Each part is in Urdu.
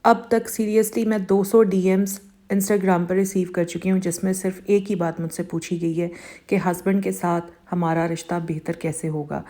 اب تک سیریسلی میں 200 ڈی ایمز انسٹاگرام پر ریسیو کر چکی ہوں، جس میں صرف ایک ہی بات مجھ سے پوچھی گئی ہے کہ ہسبینڈ کے ساتھ ہمارا رشتہ بہتر کیسے ہوگا۔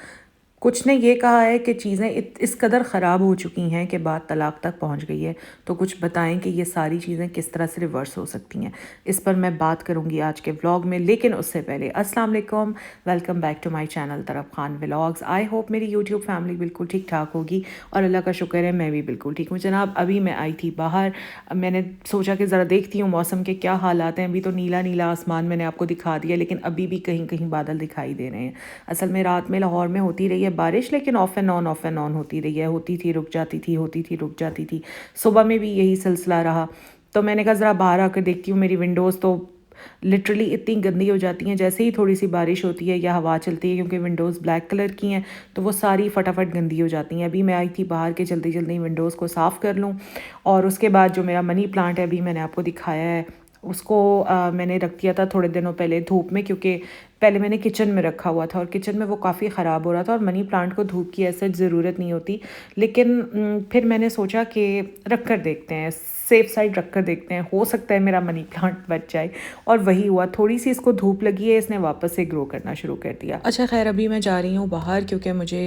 کچھ نے یہ کہا ہے کہ چیزیں اس قدر خراب ہو چکی ہیں کہ بات طلاق تک پہنچ گئی ہے، تو کچھ بتائیں کہ یہ ساری چیزیں کس طرح سے ریورس ہو سکتی ہیں۔ اس پر میں بات کروں گی آج کے ولاگ میں، لیکن اس سے پہلے السلام علیکم، welcome back to my channel Taraf Khan vlogs. I hope میری یوٹیوب فیملی بالکل ٹھیک ٹھاک ہوگی، اور اللہ کا شکر ہے میں بھی بالکل ٹھیک ہوں جناب۔ ابھی میں آئی تھی باہر، میں نے سوچا کہ ذرا دیکھتی ہوں موسم کے کیا حالات ہیں۔ ابھی تو نیلا نیلا آسمان میں نے آپ کو دکھا دیا، لیکن ابھی بھی کہیں کہیں بادل دکھائی دے رہے ہیں۔ اصل میں رات میں لاہور میں ہوتی رہی ہے بارش، لیکن آف اینڈ آن ہوتی رہی ہے، ہوتی تھی رک جاتی تھی، ہوتی تھی رک جاتی تھی۔ صبح میں بھی یہی سلسلہ رہا، تو میں نے کہا ذرا باہر آ کر دیکھتی ہوں۔ میری ونڈوز تو لٹرلی اتنی گندی ہو جاتی ہیں جیسے ہی تھوڑی سی بارش ہوتی ہے یا ہوا چلتی ہے، کیونکہ ونڈوز بلیک کلر کی ہیں تو وہ ساری فٹافٹ گندی ہو جاتی ہیں۔ ابھی میں آئی تھی باہر کے جلدی جلدی ونڈوز کو صاف کر لوں، اور اس کے بعد جو میرا منی پلانٹ ہے ابھی میں نے آپ کو دکھایا ہے، اس کو میں نے رکھ دیا تھا تھوڑے دنوں پہلے دھوپ میں، کیونکہ پہلے میں نے کچن میں رکھا ہوا تھا اور کچن میں وہ کافی خراب ہو رہا تھا، اور منی پلانٹ کو دھوپ کی ایسے ضرورت نہیں ہوتی، لیکن پھر میں نے سوچا کہ رکھ کر دیکھتے ہیں، سیف سائڈ رکھ کر دیکھتے ہیں، ہو سکتا ہے میرا منی پلانٹ بچ جائے، اور وہی ہوا۔ تھوڑی سی اس کو دھوپ لگی ہے، اس نے واپس سے گرو کرنا شروع کر دیا۔ اچھا خیر، ابھی میں جا رہی ہوں باہر کیونکہ مجھے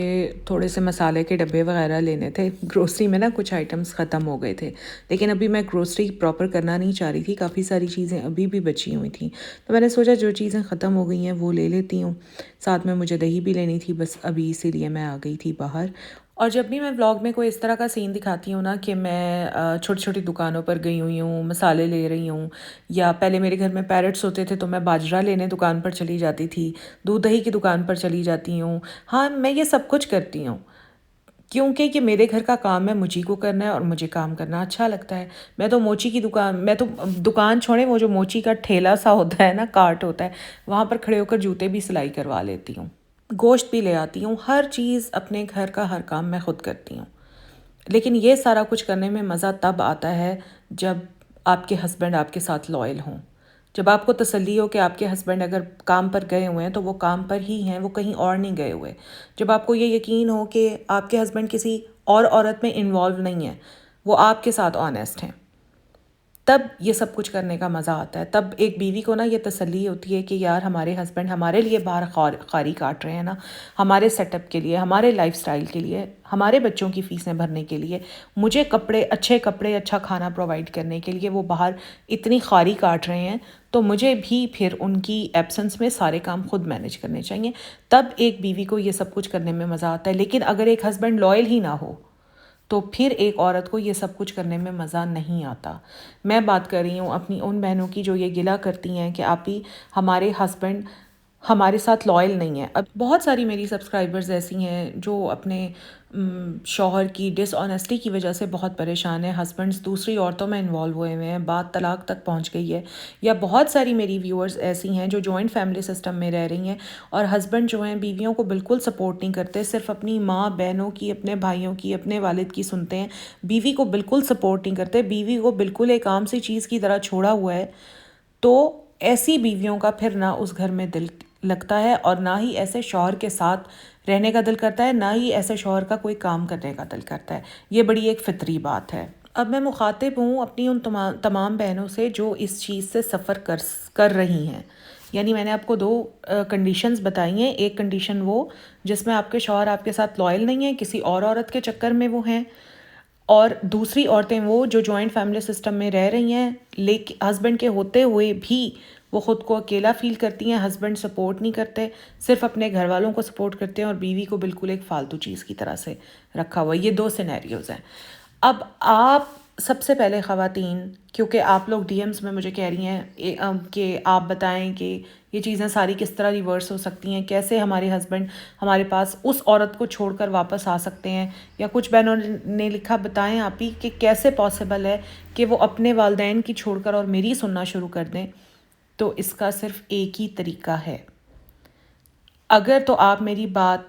تھوڑے سے مسالے کے ڈبے وغیرہ لینے تھے۔ گروسری میں نا کچھ آئٹمس ختم ہو گئے تھے، لیکن ابھی میں گروسری پراپر کرنا نہیں چاہ رہی تھی، کافی ساری چیزیں ابھی بھی بچی ہوئی تھیں، تو میں نے سوچا جو چیزیں ختم ہو گئی ہیں وہ لے لیتی ہوں۔ ساتھ میں مجھے دہی بھی لینی تھی، بس ابھی اسی لیے میں آ گئی تھی باہر۔ اور جب بھی میں ولاگ میں کوئی اس طرح کا سین دکھاتی ہوں نا کہ میں چھوٹی چھوٹی دکانوں پر گئی ہوئی ہوں، مسالے لے رہی ہوں، یا پہلے میرے گھر میں پیرٹس ہوتے تھے تو میں باجرہ لینے دکان پر چلی جاتی تھی، دودھ دہی کی دکان پر چلی جاتی ہوں۔ ہاں، میں یہ سب کچھ کرتی ہوں کیونکہ یہ میرے گھر کا کام ہے، مجھے کو کرنا ہے، اور مجھے کام کرنا اچھا لگتا ہے۔ میں تو موچی کی دکان چھوڑیں، وہ جو موچی کا ٹھیلا سا ہوتا ہے نا، کارٹ ہوتا ہے، وہاں پر کھڑے ہو کر جوتے بھی سلائی کروا لیتی ہوں، گوشت بھی لے آتی ہوں، ہر چیز اپنے گھر کا ہر کام میں خود کرتی ہوں۔ لیکن یہ سارا کچھ کرنے میں مزہ تب آتا ہے جب آپ کے ہسبینڈ آپ کے ساتھ لائل ہوں، جب آپ کو تسلی ہو کہ آپ کے ہسبینڈ اگر کام پر گئے ہوئے ہیں تو وہ کام پر ہی ہیں، وہ کہیں اور نہیں گئے ہوئے، جب آپ کو یہ یقین ہو کہ آپ کے ہسبینڈ کسی اور عورت میں انوالو نہیں ہیں، وہ آپ کے ساتھ آنیسٹ ہیں، تب یہ سب کچھ کرنے کا مزہ آتا ہے۔ تب ایک بیوی کو نا یہ تسلی ہوتی ہے کہ یار ہمارے ہسبینڈ ہمارے لیے باہر خاری کاٹ رہے ہیں نا، ہمارے سیٹ اپ کے لیے، ہمارے لائف سٹائل کے لیے، ہمارے بچوں کی فیسیں بھرنے کے لیے، مجھے کپڑے، اچھا کھانا پرووائڈ کرنے کے لیے وہ باہر اتنی خاری کاٹ رہے ہیں، تو مجھے بھی پھر ان کی ایبسنس میں سارے کام خود مینیج کرنے چاہیے۔ تب ایک بیوی کو یہ سب کچھ کرنے میں مزہ آتا ہے۔ لیکن اگر ایک ہسبینڈ لائل ہی نہ ہو تو پھر ایک عورت کو یہ سب کچھ کرنے میں مزہ نہیں آتا۔ میں بات کر رہی ہوں اپنی ان بہنوں کی جو یہ گلہ کرتی ہیں کہ آپ ہی ہمارے ہسبینڈ ہمارے ساتھ لائل نہیں ہیں۔ اب بہت ساری میری سبسکرائبرز ایسی ہیں جو اپنے شوہر کی ڈس آنیسٹی کی وجہ سے بہت پریشان ہیں، ہسبینڈز دوسری عورتوں میں انوالو ہوئے ہوئے ہیں، بات طلاق تک پہنچ گئی ہے، یا بہت ساری میری ویورز ایسی ہیں جو جوائنٹ فیملی سسٹم میں رہ رہی ہیں، اور ہسبینڈ جو ہیں بیویوں کو بالکل سپورٹ نہیں کرتے، صرف اپنی ماں بہنوں کی، اپنے بھائیوں کی، اپنے والد کی سنتے ہیں، بیوی کو بالکل سپورٹ نہیں کرتے، بیوی کو بالکل ایک عام سی چیز کی طرح چھوڑا ہوا ہے۔ تو ایسی بیویوں کا پھر نہ اس گھر میں دل لگتا ہے، اور نہ ہی ایسے شوہر کے ساتھ رہنے کا دل کرتا ہے، نہ ہی ایسے شوہر کا کوئی کام کرنے کا دل کرتا ہے۔ یہ بڑی ایک فطری بات ہے۔ اب میں مخاطب ہوں اپنی ان تمام بہنوں سے جو اس چیز سے سفر کر رہی ہیں۔ یعنی میں نے آپ کو 2 کنڈیشنز بتائی ہیں۔ ایک کنڈیشن وہ جس میں آپ کے شوہر آپ کے ساتھ لائل نہیں ہیں، کسی اور عورت کے چکر میں وہ ہیں، اور دوسری عورتیں وہ جو جوائنٹ فیملی سسٹم میں رہ رہی ہیں، لیکن ہسبینڈ کے ہوتے ہوئے بھی وہ خود کو اکیلا فیل کرتی ہیں، ہسبینڈ سپورٹ نہیں کرتے، صرف اپنے گھر والوں کو سپورٹ کرتے ہیں، اور بیوی کو بالکل ایک فالتو چیز کی طرح سے رکھا ہوا ہے۔ یہ 2 سینیریوز ہیں۔ اب آپ سب سے پہلے خواتین، کیونکہ آپ لوگ ڈی ایمز میں مجھے کہہ رہی ہیں کہ آپ بتائیں کہ یہ چیزیں ساری کس طرح ریورس ہو سکتی ہیں، کیسے ہمارے ہسبینڈ ہمارے پاس اس عورت کو چھوڑ کر واپس آ سکتے ہیں، یا کچھ بہنوں نے لکھا بتائیں آپ ہی کہ کیسے پاسبل ہے کہ وہ اپنے والدین کی چھوڑ کر اور میری سننا شروع کر دیں۔ تو اس کا صرف ایک ہی طریقہ ہے۔ اگر تو آپ میری بات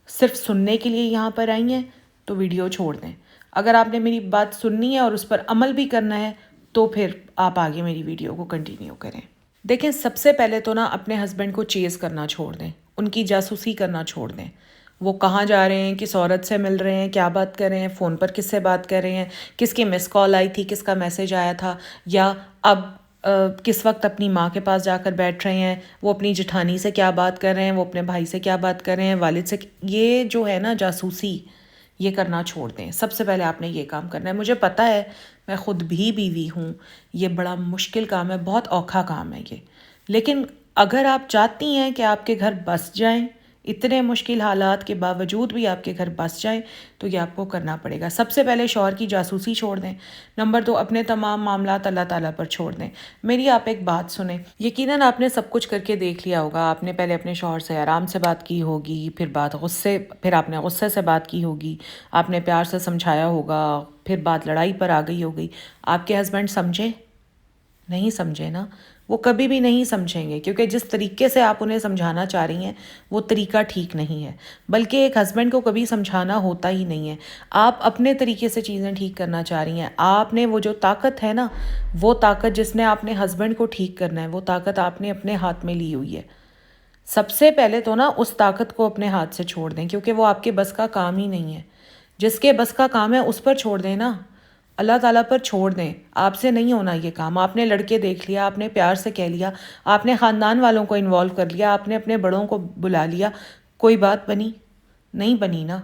صرف سننے کے لیے یہاں پر آئی ہیں تو ویڈیو چھوڑ دیں، اگر آپ نے میری بات سننی ہے اور اس پر عمل بھی کرنا ہے تو پھر آپ آگے میری ویڈیو کو کنٹینیو کریں۔ دیکھیں، سب سے پہلے تو نا اپنے ہسبینڈ کو چیز کرنا چھوڑ دیں، ان کی جاسوسی کرنا چھوڑ دیں، وہ کہاں جا رہے ہیں، کس عورت سے مل رہے ہیں، کیا بات کر رہے ہیں، فون پر کس سے بات کر رہے ہیں، کس کی مس کال آئی تھی، کس کا میسج آیا تھا، یا اب کس وقت اپنی ماں کے پاس جا کر بیٹھ رہے ہیں، وہ اپنی جٹھانی سے کیا بات کر رہے ہیں، وہ اپنے بھائی سے کیا بات کر رہے ہیں، والد سے. یہ جو ہے نا جاسوسی، یہ کرنا چھوڑ دیں. سب سے پہلے آپ نے یہ کام کرنا ہے. مجھے پتہ ہے، میں خود بھی بیوی ہوں، یہ بڑا مشکل کام ہے، بہت اوکھا کام ہے یہ، لیکن اگر آپ چاہتی ہیں کہ آپ کے گھر بس جائیں، اتنے مشکل حالات کے باوجود بھی آپ کے گھر بس جائیں، تو یہ آپ کو کرنا پڑے گا. سب سے پہلے شوہر کی جاسوسی چھوڑ دیں. نمبر 2، اپنے تمام معاملات اللہ تعالیٰ پر چھوڑ دیں. میری آپ ایک بات سنیں، یقیناً آپ نے سب کچھ کر کے دیکھ لیا ہوگا. آپ نے پہلے اپنے شوہر سے آرام سے بات کی ہوگی، پھر آپ نے غصے سے بات کی ہوگی، آپ نے پیار سے سمجھایا ہوگا، پھر بات لڑائی پر آ گئی ہوگی. آپ کے ہسبینڈ سمجھے؟ نہیں سمجھے نا. وہ کبھی بھی نہیں سمجھیں گے، کیونکہ جس طریقے سے آپ انہیں سمجھانا چاہ رہی ہیں وہ طریقہ ٹھیک نہیں ہے. بلکہ ایک ہسبینڈ کو کبھی سمجھانا ہوتا ہی نہیں ہے. آپ اپنے طریقے سے چیزیں ٹھیک کرنا چاہ رہی ہیں. آپ نے وہ جو طاقت ہے نا، وہ طاقت جس نے آپ نے ہسبینڈ کو ٹھیک کرنا ہے، وہ طاقت آپ نے اپنے ہاتھ میں لی ہوئی ہے. سب سے پہلے تو نا اس طاقت کو اپنے ہاتھ سے چھوڑ دیں، کیونکہ وہ آپ کے بس کا کام ہی نہیں ہے. جس کے بس کا کام ہے اس پر چھوڑ دیں نا، اللہ تعالیٰ پر چھوڑ دیں. آپ سے نہیں ہونا یہ کام. آپ نے لڑکے دیکھ لیا، آپ نے پیار سے کہہ لیا، آپ نے خاندان والوں کو انوالو کر لیا، آپ نے اپنے بڑوں کو بلا لیا، کوئی بات بنی؟ نہیں بنی نا.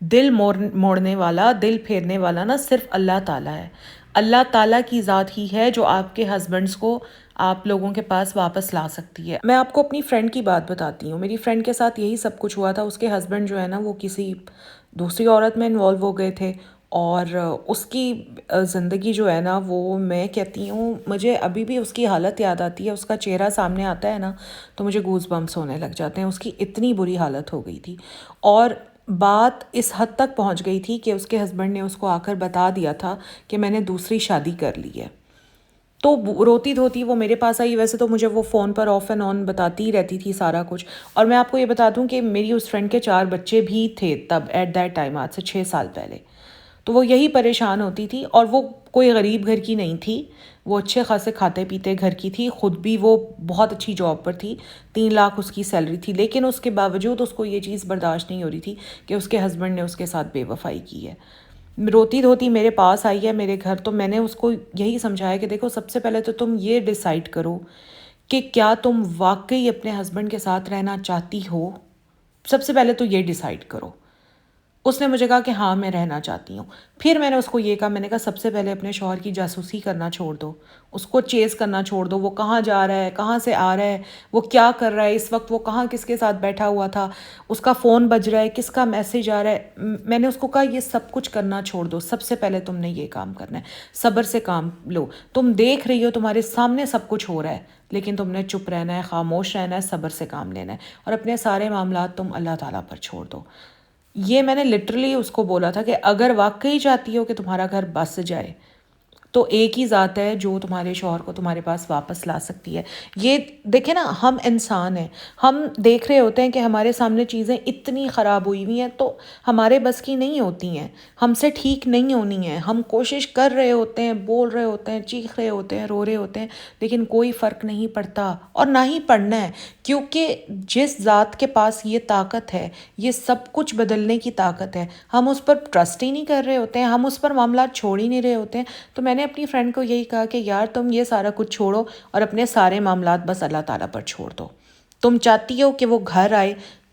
دل موڑنے والا، دل پھیرنے والا نا صرف اللہ تعالیٰ ہے. اللہ تعالیٰ کی ذات ہی ہے جو آپ کے ہسبینڈس کو آپ لوگوں کے پاس واپس لا سکتی ہے. میں آپ کو اپنی فرینڈ کی بات بتاتی ہوں. میری فرینڈ کے ساتھ یہی سب کچھ ہوا تھا. اس کے ہسبینڈ جو ہے نا وہ کسی دوسری عورت میں انوالو ہو گئے تھے، اور اس کی زندگی جو ہے نا، وہ میں کہتی ہوں، مجھے ابھی بھی اس کی حالت یاد آتی ہے. اس کا چہرہ سامنے آتا ہے نا تو مجھے گوز بمپس ہونے لگ جاتے ہیں. اس کی اتنی بری حالت ہو گئی تھی، اور بات اس حد تک پہنچ گئی تھی کہ اس کے ہسبینڈ نے اس کو آ کر بتا دیا تھا کہ میں نے دوسری شادی کر لی ہے. تو روتی دھوتی وہ میرے پاس آئی. ویسے تو مجھے وہ phone per of and on بتاتی ہی رہتی تھی سارا کچھ. اور میں آپ کو یہ بتا دوں کہ میری اس فرینڈ کے 4 بچے بھی تھے تب، ایٹ دیٹ ٹائم، آج سے 6 سال پہلے. تو وہ یہی پریشان ہوتی تھی، اور وہ کوئی غریب گھر کی نہیں تھی. وہ اچھے خاصے کھاتے پیتے گھر کی تھی. خود بھی وہ بہت اچھی جاب پر تھی، 3 لاکھ اس کی سیلری تھی. لیکن اس کے باوجود اس کو یہ چیز برداشت نہیں ہو رہی تھی کہ اس کے ہسبینڈ نے اس کے ساتھ بے وفائی کی ہے. روتی دھوتی میرے پاس آئی ہے میرے گھر. تو میں نے اس کو یہی سمجھایا کہ دیکھو، سب سے پہلے تو تم یہ ڈیسائیڈ کرو کہ کیا تم واقعی اپنے ہسبینڈ کے ساتھ رہنا چاہتی ہو. سب سے پہلے تو یہ ڈیسائیڈ کرو. اس نے مجھے کہا کہ ہاں میں رہنا چاہتی ہوں. پھر میں نے اس کو یہ کہا، میں نے کہا سب سے پہلے اپنے شوہر کی جاسوسی کرنا چھوڑ دو، اس کو چیز کرنا چھوڑ دو. وہ کہاں جا رہا ہے، کہاں سے آ رہا ہے، وہ کیا کر رہا ہے اس وقت، وہ کہاں کس کے ساتھ بیٹھا ہوا تھا، اس کا فون بج رہا ہے، کس کا میسج آ رہا ہے. میں نے اس کو کہا یہ سب کچھ کرنا چھوڑ دو. سب سے پہلے تم نے یہ کام کرنا ہے. صبر سے کام لو. تم دیکھ رہی ہو تمہارے سامنے سب کچھ ہو رہا ہے، لیکن تم نے چپ رہنا ہے، خاموش رہنا ہے، صبر سے کام لینا ہے، اور اپنے سارے معاملات تم اللہ تعالیٰ پر چھوڑ دو. یہ میں نے لٹرلی اس کو بولا تھا کہ اگر واقعی چاہتی ہو کہ تمہارا گھر بس جائے، تو ایک ہی ذات ہے جو تمہارے شوہر کو تمہارے پاس واپس لا سکتی ہے. یہ دیکھیں نا، ہم انسان ہیں، ہم دیکھ رہے ہوتے ہیں کہ ہمارے سامنے چیزیں اتنی خراب ہوئی ہوئی ہیں تو ہمارے بس کی نہیں ہوتی ہیں، ہم سے ٹھیک نہیں ہونی ہیں. ہم کوشش کر رہے ہوتے ہیں، بول رہے ہوتے ہیں، چیخ رہے ہوتے ہیں، رو رہے ہوتے ہیں، لیکن کوئی فرق نہیں پڑتا، اور نہ ہی پڑنا ہے. کیونکہ جس ذات کے پاس یہ طاقت ہے، یہ سب کچھ بدلنے کی طاقت ہے، ہم اس پر ٹرسٹ ہی نہیں کر رہے ہوتے ہیں، ہم اس پر معاملات چھوڑ ہی نہیں رہے ہوتے ہیں. تو میں نے اپنی فرینڈ کو یہی کہا کہ یار تم یہ سارا کچھ چھوڑو اور اپنے سارے معاملات بس اللہ تعالیٰ پر چھوڑ دو. تم چاہتی ہو کہ وہ گھر آئے،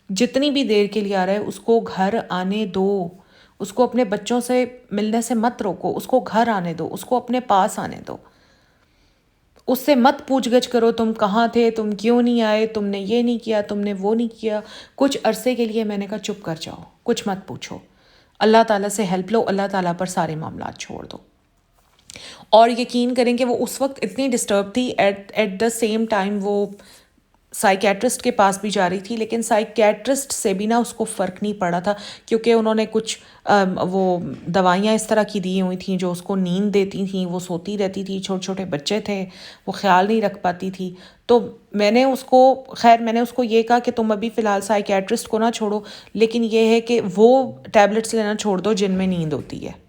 جتنی بھی دیر کے لیے آ رہا ہے اس کو گھر آنے دو. اس کو اپنے بچوں سے ملنے سے مت روکو، اس کو گھر آنے دو، اس کو اپنے پاس آنے دو. اس سے مت پوچھ گچھ کرو تم کہاں تھے، تم کیوں نہیں آئے، تم نے یہ نہیں کیا، تم نے وہ نہیں کیا. کچھ عرصے کے لیے میں نے کہا چپ کر جاؤ، کچھ مت پوچھو. اللہ تعالیٰ سے ہیلپ لو، اللہ تعالیٰ پر سارے معاملات چھوڑ دو. اور یقین کریں کہ وہ اس وقت اتنی ڈسٹرب تھی. ایٹ دا سیم ٹائم وہ سائیکیٹرسٹ کے پاس بھی جا رہی تھی، لیکن سائیکیٹرسٹ سے بھی نا اس کو فرق نہیں پڑا تھا، کیونکہ انہوں نے کچھ وہ دوائیاں اس طرح کی دی ہوئی تھیں جو اس کو نیند دیتی تھیں. وہ سوتی رہتی تھی، چھوٹے چھوٹے بچے تھے، وہ خیال نہیں رکھ پاتی تھی. تو میں نے اس کو یہ کہا کہ تم ابھی فی الحال سائیکیٹرسٹ کو نہ چھوڑو، لیکن یہ ہے کہ وہ ٹیبلٹس لینا چھوڑ دو جن میں نیند ہوتی ہے.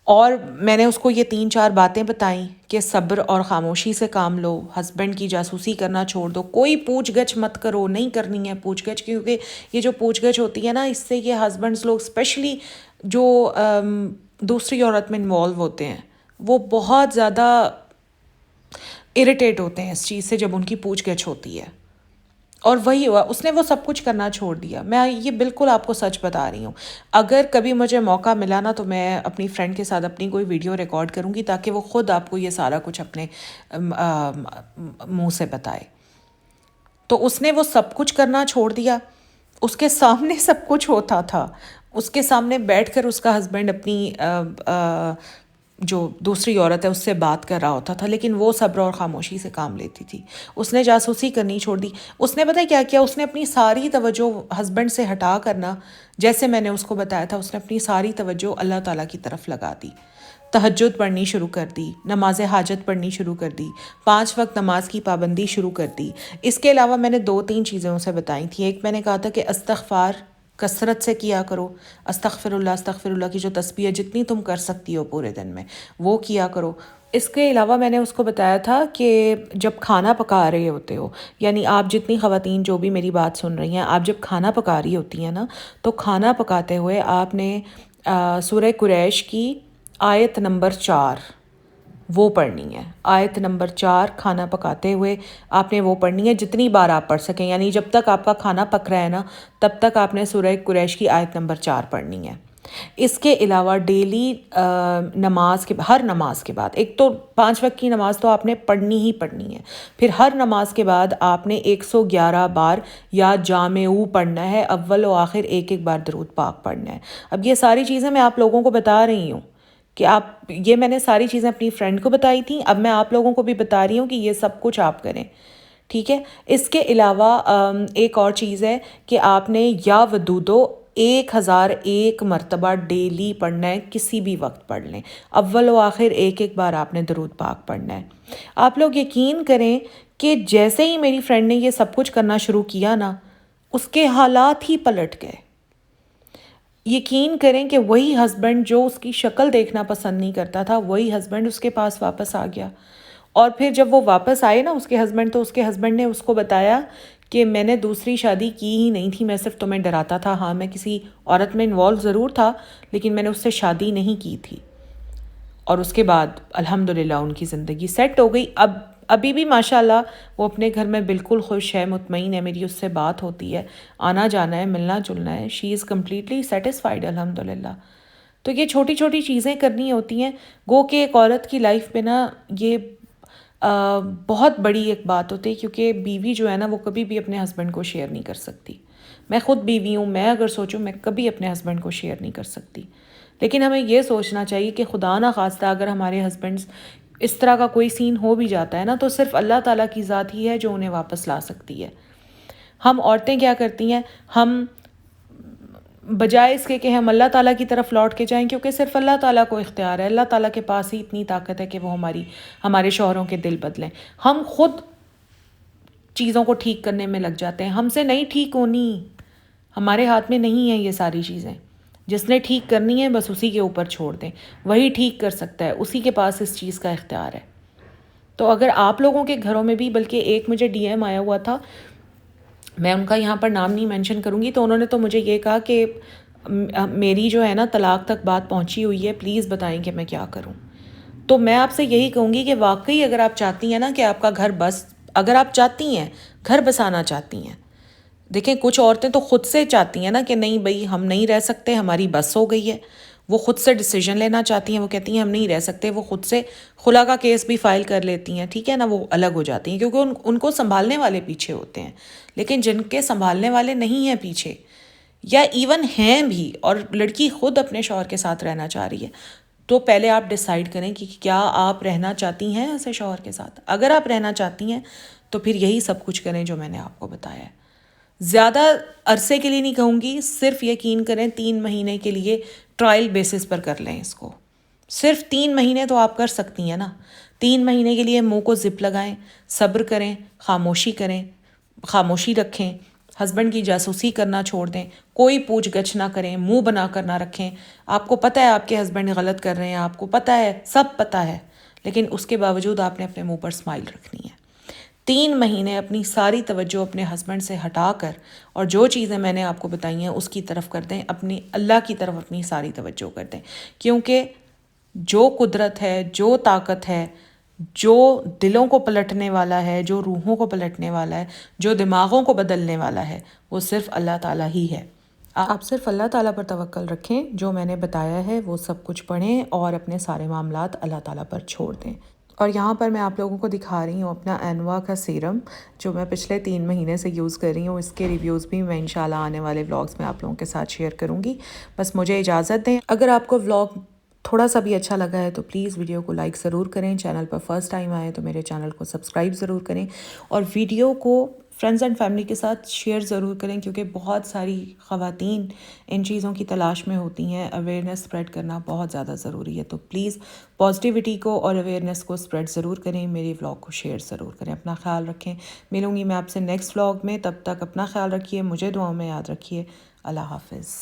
اور میں نے اس کو یہ 3-4 باتیں بتائیں کہ صبر اور خاموشی سے کام لو، ہسبینڈ کی جاسوسی کرنا چھوڑ دو، کوئی پوچھ گچھ مت کرو، نہیں کرنی ہے پوچھ گچھ، کیونکہ یہ جو پوچھ گچھ ہوتی ہے نا، اس سے یہ ہسبینڈس لوگ اسپیشلی جو دوسری عورت میں انوالو ہوتے ہیں وہ بہت زیادہ اریٹیٹ ہوتے ہیں اس چیز سے جب ان کی پوچھ گچھ ہوتی ہے. اور وہی ہوا، اس نے وہ سب کچھ کرنا چھوڑ دیا. میں یہ بالکل آپ کو سچ بتا رہی ہوں. اگر کبھی مجھے موقع ملا نا تو میں اپنی فرینڈ کے ساتھ اپنی کوئی ویڈیو ریکارڈ کروں گی تاکہ وہ خود آپ کو یہ سارا کچھ اپنے منہ سے بتائے. تو اس نے وہ سب کچھ کرنا چھوڑ دیا. اس کے سامنے سب کچھ ہوتا تھا، اس کے سامنے بیٹھ کر اس کا ہسبینڈ اپنی جو دوسری عورت ہے اس سے بات کر رہا ہوتا تھا، لیکن وہ صبر اور خاموشی سے کام لیتی تھی. اس نے جاسوسی کرنی چھوڑ دی. اس نے پتہ کیا کیا، اس نے اپنی ساری توجہ ہسبینڈ سے ہٹا کرنا، جیسے میں نے اس کو بتایا تھا، اس نے اپنی ساری توجہ اللہ تعالیٰ کی طرف لگا دی. تہجد پڑھنی شروع کر دی، نماز حاجت پڑھنی شروع کر دی، 5 وقت نماز کی پابندی شروع کر دی. اس کے علاوہ میں نے 2-3 چیزیں اسے بتائی تھیں. ایک میں نے کہا تھا کہ استغفار کثرت سے کیا کرو، استغفر اللہ کی جو تسبیح ہے جتنی تم کر سکتی ہو پورے دن میں وہ کیا کرو. اس کے علاوہ میں نے اس کو بتایا تھا کہ جب کھانا پکا رہے ہوتے ہو، یعنی آپ جتنی خواتین جو بھی میری بات سن رہی ہیں، آپ جب کھانا پکا رہی ہوتی ہیں نا، تو کھانا پکاتے ہوئے آپ نے سورہ قریش کی آیت نمبر 4 وہ پڑھنی ہے. آیت نمبر 4 کھانا پکاتے ہوئے آپ نے وہ پڑھنی ہے، جتنی بار آپ پڑھ سکیں. یعنی جب تک آپ کا کھانا پک رہا ہے نا، تب تک آپ نے سورہ قریش کی آیت نمبر 4 پڑھنی ہے. اس کے علاوہ ڈیلی نماز کے ہر نماز کے بعد، ایک تو 5 وقت کی نماز تو آپ نے پڑھنی ہی پڑھنی ہے، پھر ہر نماز کے بعد آپ نے 111 بار یا جامع پڑھنا ہے، اول و آخر ایک بار درود پاک پڑھنا ہے. اب یہ ساری چیزیں میں آپ لوگوں کو بتا رہی ہوں کہ آپ، یہ میں نے ساری چیزیں اپنی فرینڈ کو بتائی تھیں، اب میں آپ لوگوں کو بھی بتا رہی ہوں کہ یہ سب کچھ آپ کریں، ٹھیک ہے. اس کے علاوہ ایک اور چیز ہے کہ آپ نے یا ودودو 1001 مرتبہ ڈیلی پڑھنا ہے، کسی بھی وقت پڑھ لیں، اول و آخر ایک بار آپ نے درود پاک پڑھنا ہے. آپ لوگ یقین کریں کہ جیسے ہی میری فرینڈ نے یہ سب کچھ کرنا شروع کیا نا، اس کے حالات ہی پلٹ گئے. یقین کریں کہ وہی ہسبینڈ جو اس کی شکل دیکھنا پسند نہیں کرتا تھا، وہی ہسبینڈ اس کے پاس واپس آ گیا. اور پھر جب وہ واپس آئے نا اس کے ہسبینڈ، تو اس کے ہسبینڈ نے اس کو بتایا کہ میں نے دوسری شادی کی ہی نہیں تھی، میں صرف تمہیں ڈراتا تھا. ہاں میں کسی عورت میں انوالو ضرور تھا، لیکن میں نے اس سے شادی نہیں کی تھی. اور اس کے بعد الحمدللہ ان کی زندگی سیٹ ہو گئی. ابھی بھی ماشاءاللہ وہ اپنے گھر میں بالکل خوش ہے، مطمئن ہے. میری اس سے بات ہوتی ہے، آنا جانا ہے، ملنا جلنا ہے. شی از کمپلیٹلی سیٹسفائیڈ الحمدللہ. تو یہ چھوٹی چھوٹی چیزیں کرنی ہوتی ہیں. گو کہ ایک عورت کی لائف میں نا یہ بہت بڑی ایک بات ہوتی ہے، کیونکہ بیوی جو ہے نا وہ کبھی بھی اپنے ہسبینڈ کو شیئر نہیں کر سکتی. میں خود بیوی ہوں، میں اگر سوچوں میں کبھی اپنے ہسبینڈ کو شیئر نہیں کر سکتی. لیکن ہمیں یہ سوچنا چاہیے کہ خدا نہ خواستہ اگر ہمارے ہسبینڈز اس طرح کا کوئی سین ہو بھی جاتا ہے نا، تو صرف اللہ تعالیٰ کی ذات ہی ہے جو انہیں واپس لا سکتی ہے. ہم عورتیں کیا کرتی ہیں، ہم بجائے اس کے کہ ہم اللہ تعالیٰ کی طرف لوٹ کے جائیں، کیونکہ صرف اللہ تعالیٰ کو اختیار ہے، اللہ تعالیٰ کے پاس ہی اتنی طاقت ہے کہ وہ ہمارے شوہروں کے دل بدلیں. ہم خود چیزوں کو ٹھیک کرنے میں لگ جاتے ہیں. ہم سے نہیں ٹھیک ہونی، ہمارے ہاتھ میں نہیں ہیں یہ ساری چیزیں. جس نے ٹھیک کرنی ہے بس اسی کے اوپر چھوڑ دیں، وہی ٹھیک کر سکتا ہے، اسی کے پاس اس چیز کا اختیار ہے. تو اگر آپ لوگوں کے گھروں میں بھی، بلکہ ایک مجھے ڈی ایم آیا ہوا تھا، میں ان کا یہاں پر نام نہیں مینشن کروں گی، تو انہوں نے تو مجھے یہ کہا کہ میری جو ہے نا طلاق تک بات پہنچی ہوئی ہے، پلیز بتائیں کہ میں کیا کروں. تو میں آپ سے یہی کہوں گی کہ واقعی اگر آپ چاہتی ہیں نا کہ آپ کا گھر اگر آپ چاہتی ہیں گھر بسانا چاہتی ہیں، دیکھیں کچھ عورتیں تو خود سے چاہتی ہیں نا کہ نہیں بھائی ہم نہیں رہ سکتے، ہماری بس ہو گئی ہے. وہ خود سے ڈیسیجن لینا چاہتی ہیں، وہ کہتی ہیں ہم نہیں رہ سکتے. وہ خود سے خلا کا کیس بھی فائل کر لیتی ہیں، ٹھیک ہے نا، وہ الگ ہو جاتی ہیں کیونکہ ان کو سنبھالنے والے پیچھے ہوتے ہیں. لیکن جن کے سنبھالنے والے نہیں ہیں پیچھے، یا ایون ہیں بھی، اور لڑکی خود اپنے شوہر کے ساتھ رہنا چاہ رہی ہے، تو پہلے آپ ڈیسائیڈ کریں کہ کیا آپ رہنا چاہتی ہیں ایسے شوہر کے ساتھ. اگر آپ رہنا چاہتی ہیں تو پھر یہی سب کچھ کریں جو میں نے آپ کو بتایا ہے. زیادہ عرصے کے لیے نہیں کہوں گی، صرف یقین کریں 3 مہینے کے لیے ٹرائل بیسس پر کر لیں اس کو. صرف 3 مہینے تو آپ کر سکتی ہیں نا. 3 مہینے کے لیے منہ کو زپ لگائیں، صبر کریں، خاموشی کریں، خاموشی رکھیں. ہسبینڈ کی جاسوسی کرنا چھوڑ دیں، کوئی پوچھ گچھ نہ کریں، منہ بنا کر نہ رکھیں. آپ کو پتہ ہے آپ کے ہسبینڈ غلط کر رہے ہیں، آپ کو پتہ ہے، سب پتہ ہے، لیکن اس کے باوجود آپ نے اپنے منہ پر اسمائل رکھنی ہے. 3 مہینے اپنی ساری توجہ اپنے ہسبینڈ سے ہٹا کر اور جو چیزیں میں نے آپ کو بتائی ہیں اس کی طرف کر دیں، اپنی اللہ کی طرف اپنی ساری توجہ کر دیں. کیونکہ جو قدرت ہے، جو طاقت ہے، جو دلوں کو پلٹنے والا ہے، جو روحوں کو پلٹنے والا ہے، جو دماغوں کو بدلنے والا ہے، وہ صرف اللہ تعالیٰ ہی ہے. آپ صرف اللہ تعالیٰ پر توکل رکھیں، جو میں نے بتایا ہے وہ سب کچھ پڑھیں اور اپنے سارے معاملات اللہ تعالیٰ پر چھوڑ دیں. اور یہاں پر میں آپ لوگوں کو دکھا رہی ہوں اپنا اینوا کا سیرم جو میں پچھلے 3 مہینے سے یوز کر رہی ہوں. اس کے ریویوز بھی میں انشاءاللہ آنے والے ولاگز میں آپ لوگوں کے ساتھ شیئر کروں گی. بس مجھے اجازت دیں. اگر آپ کو ولاگ تھوڑا سا بھی اچھا لگا ہے تو پلیز ویڈیو کو لائک ضرور کریں. چینل پر فرسٹ ٹائم آئے تو میرے چینل کو سبسکرائب ضرور کریں اور ویڈیو کو فرینڈز اینڈ فیملی کے ساتھ شیئر ضرور کریں، کیونکہ بہت ساری خواتین ان چیزوں کی تلاش میں ہوتی ہیں. اویئرنیس اسپریڈ کرنا بہت زیادہ ضروری ہے، تو پلیز پازیٹیوٹی کو اور اویئرنیس کو اسپریڈ ضرور کریں. میری ولاگ کو شیئر ضرور کریں. اپنا خیال رکھیں. ملوں گی میں آپ سے نیکسٹ ولاگ میں. تب تک اپنا خیال رکھیے، مجھے دعاؤں میں یاد رکھیے. اللہ حافظ.